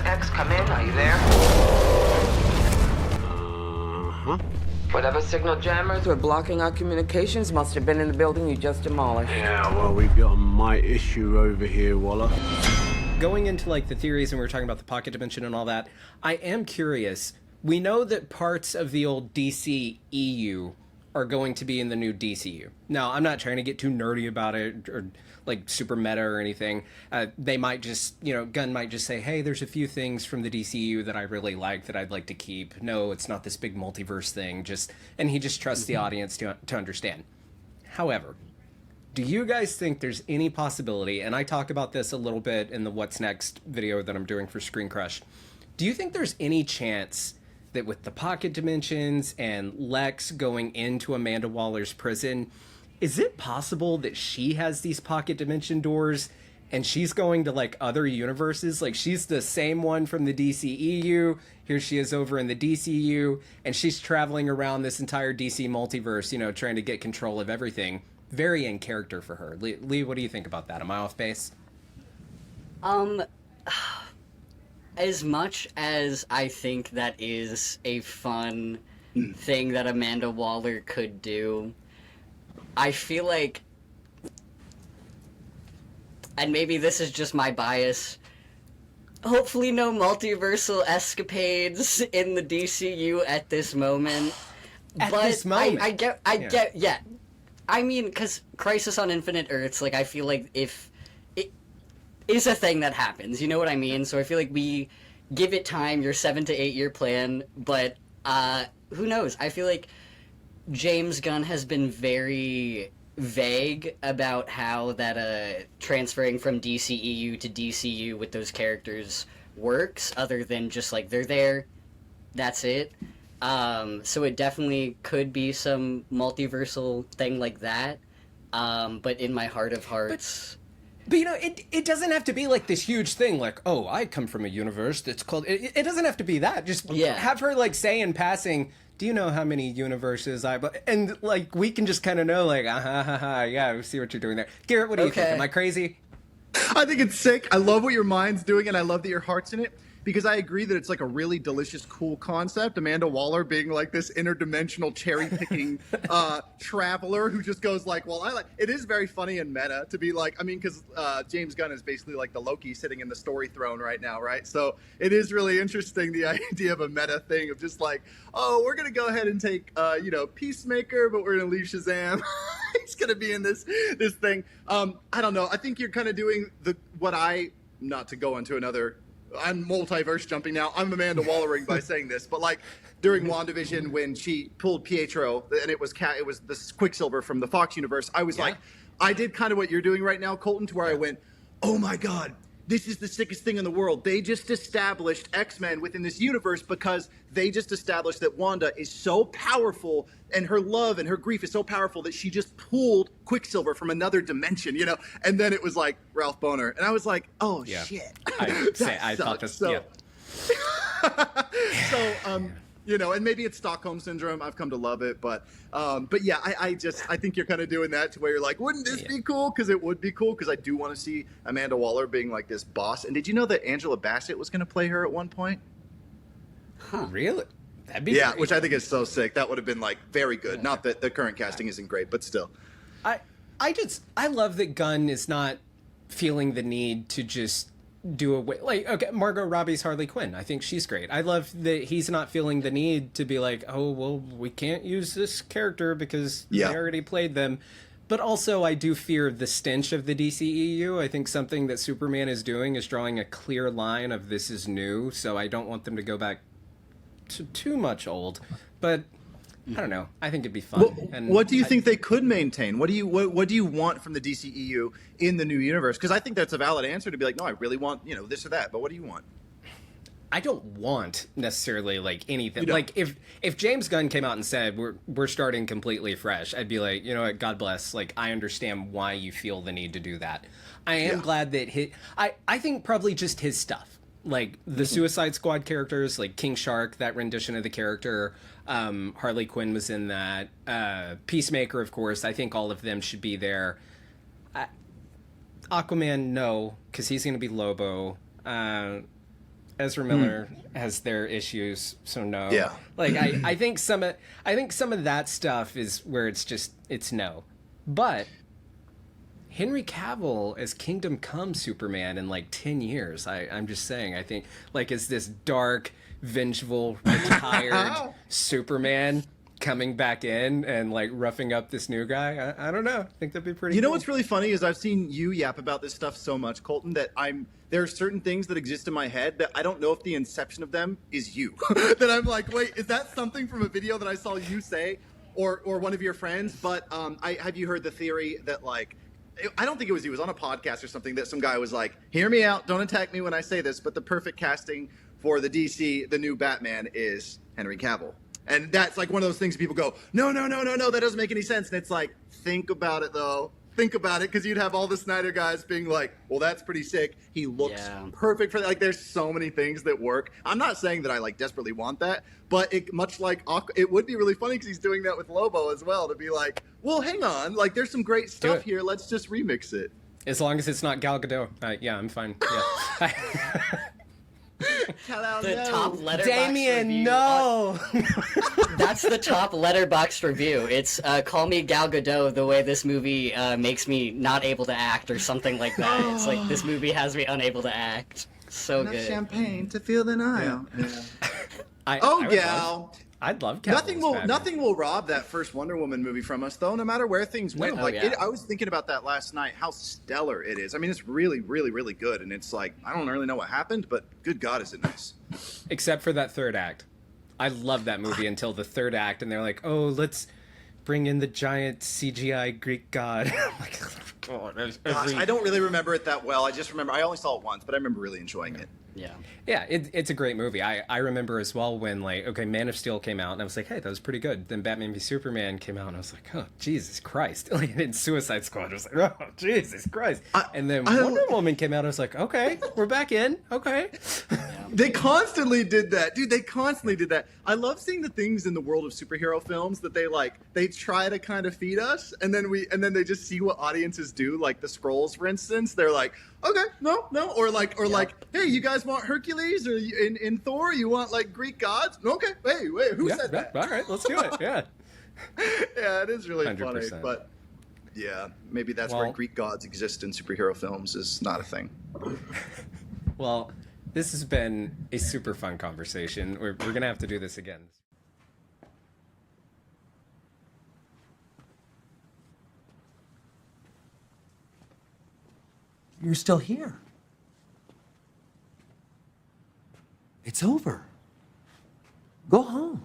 X, come in. Are you there? Uh-huh. Whatever signal jammers were blocking our communications must have been in the building you just demolished. Yeah, well, we've got a mite issue over here, Waller. Going into like the theories, and we were talking about the pocket dimension and all that, I am curious. We know that parts of the old DCEU are going to be in the new DCU. Now, I'm not trying to get too nerdy about it or like super meta or anything. They might just, Gunn might just say, hey, there's a few things from the DCU that I really like that I'd like to keep. No, it's not this big multiverse thing. And he just trusts the audience to understand. However, do you guys think there's any possibility, and I talk about this a little bit in the What's Next video that I'm doing for Screen Crush, do you think there's any chance that with the pocket dimensions and Lex going into Amanda Waller's prison, is it possible that she has these pocket dimension doors and she's going to like other universes? Like she's the same one from the DCEU, here she is over in the DCU, and she's traveling around this entire DC multiverse, trying to get control of everything. Very in character for her. Lee, what do you think about that? Am I off base? As much as I think that is a fun thing that Amanda Waller could do, I feel like, and maybe this is just my bias, hopefully no multiversal escapades in the DCU at this moment. This moment? I get, yeah. I mean, because Crisis on Infinite Earths, like, I feel like if it is a thing that happens, you know what I mean? So I feel like we give it time, your 7 to 8 year plan, but who knows? I feel like James Gunn has been very vague about how that transferring from DCEU to DCU with those characters works, other than just like they're there, that's it. So it definitely could be some multiversal thing like that. But in my heart of hearts... But it doesn't have to be like this huge thing like, oh, I come from a universe that's called... It doesn't have to be that. Just have her like say in passing, do you know how many universes and like we can just kind of know like, yeah, I see what you're doing there. Garrett, what do you think? Am I crazy? I think it's sick. I love what your mind's doing, and I love that your heart's in it. Because I agree that it's like a really delicious, cool concept. Amanda Waller being like this interdimensional cherry-picking traveler who just goes like, well, it is very funny and meta to be like, I mean, because James Gunn is basically like the Loki sitting in the story throne right now, right? So it is really interesting, the idea of a meta thing of just like, oh, we're going to go ahead and take, Peacemaker, but we're going to leave Shazam. He's going to be in this thing. I don't know. I think you're kind of doing not to go into another... I'm multiverse jumping now. I'm Amanda Wallering by saying this, but like during WandaVision when she pulled Pietro and it was this Quicksilver from the Fox universe, I was like, I did kind of what you're doing right now, Colton, to where I went, oh my God, this is the sickest thing in the world. They just established X-Men within this universe because they just established that Wanda is so powerful and her love and her grief is so powerful that she just pulled Quicksilver from another dimension, And then it was like Ralph Boner. And I was like, oh, shit. I thought this, So, and maybe it's Stockholm Syndrome. I've come to love it. But yeah, I think you're kind of doing that to where you're like, wouldn't this be cool? Because it would be cool because I do want to see Amanda Waller being like this boss. And did you know that Angela Bassett was going to play her at one point? Huh. Really? That'd be great. Great. Which I think is so sick. That would have been like very good. Not that the current casting isn't great, but still. I love that Gunn is not feeling the need to just do away, like, okay, Margot Robbie's Harley Quinn. I think she's great. I love that he's not feeling the need to be like, oh, well, we can't use this character because they already played them. But also, I do fear the stench of the DCEU. I think something that Superman is doing is drawing a clear line of this is new, so I don't want them to go back to too much old. But I don't know. I think it'd be fun. What do you think they could maintain? What do you want from the DCEU in the new universe? Because I think that's a valid answer to be like, no, I really want this or that. But what do you want? I don't want necessarily like anything. Like if James Gunn came out and said we're starting completely fresh, I'd be like, you know what, God bless. Like I understand why you feel the need to do that. I am glad that I think probably just his stuff. Like the Suicide Squad characters, like King Shark, that rendition of the character, Harley Quinn was in that. Peacemaker, of course. I think all of them should be there. Aquaman, no, because he's going to be Lobo. Ezra Miller has their issues, so no. Yeah. Like I think some of that stuff is where it's no. But Henry Cavill as Kingdom Come Superman in like 10 years. I'm just saying, I think like as this dark, vengeful, retired Superman coming back in and like roughing up this new guy. I don't know. I think that'd be pretty You know cool. what's really funny is I've seen you yap about this stuff so much, Colton, that there are certain things that exist in my head that I don't know if the inception of them is you. That I'm like, wait, is that something from a video that I saw you say or one of your friends? But have you heard the theory that like, I don't think it was you, it was on a podcast or something that some guy was like, hear me out, don't attack me when I say this, but the perfect casting for the DC, the new Batman is Henry Cavill. And that's like one of those things people go, no, that doesn't make any sense. And it's like, think about it though. Think about it, because you'd have all the Snyder guys being like, well, that's pretty sick. He looks perfect for that. Like, there's so many things that work. I'm not saying that I like desperately want that, but it would be really funny because he's doing that with Lobo as well, to be like, well, hang on, like there's some great stuff here. Let's just remix it. As long as it's not Gal Gadot. Yeah, I'm fine. Yeah. The top letterbox Damien, review no! That's the top letterboxed review. It's call me Gal Gadot the way this movie makes me not able to act or something like that. It's like this movie has me unable to act. So Enough good. champagne to feel the Nile. I would gal. I'd love Cavill. Nothing will rob that first Wonder Woman movie from us, though. No matter where things went, I was thinking about that last night. How stellar it is. I mean, it's really, really, really good. And it's like I don't really know what happened, but good God, is it nice? Except for that third act. I love that movie until the third act, and they're like, "Oh, let's bring in the giant CGI Greek god." I'm like, oh, Gosh, I don't really remember it that well. I just remember I only saw it once, but I remember really enjoying it. Yeah, it's a great movie. I remember as well when Man of Steel came out, and I was like, hey, that was pretty good. Then Batman v Superman came out, and I was like, oh, Jesus Christ. Like, and then Suicide Squad, I was like, oh, Jesus Christ. And then Wonder Woman came out, I was like, okay, we're back in. Okay. They constantly did that. Dude, they constantly did that. I love seeing the things in the world of superhero films that they try to kind of feed us, and then they just see what audiences do, like the Skrulls, for instance. They're like, okay, no, or like, hey, you guys want Hercules, or in Thor, you want like Greek gods? Okay, wait, who said that? All right, let's do it. Yeah. Yeah, it is really 100%. funny, but yeah, maybe that's where Greek gods exist in superhero films is not a thing. Well, this has been a super fun conversation. We're gonna have to do this again. You're still here. It's over. Go home.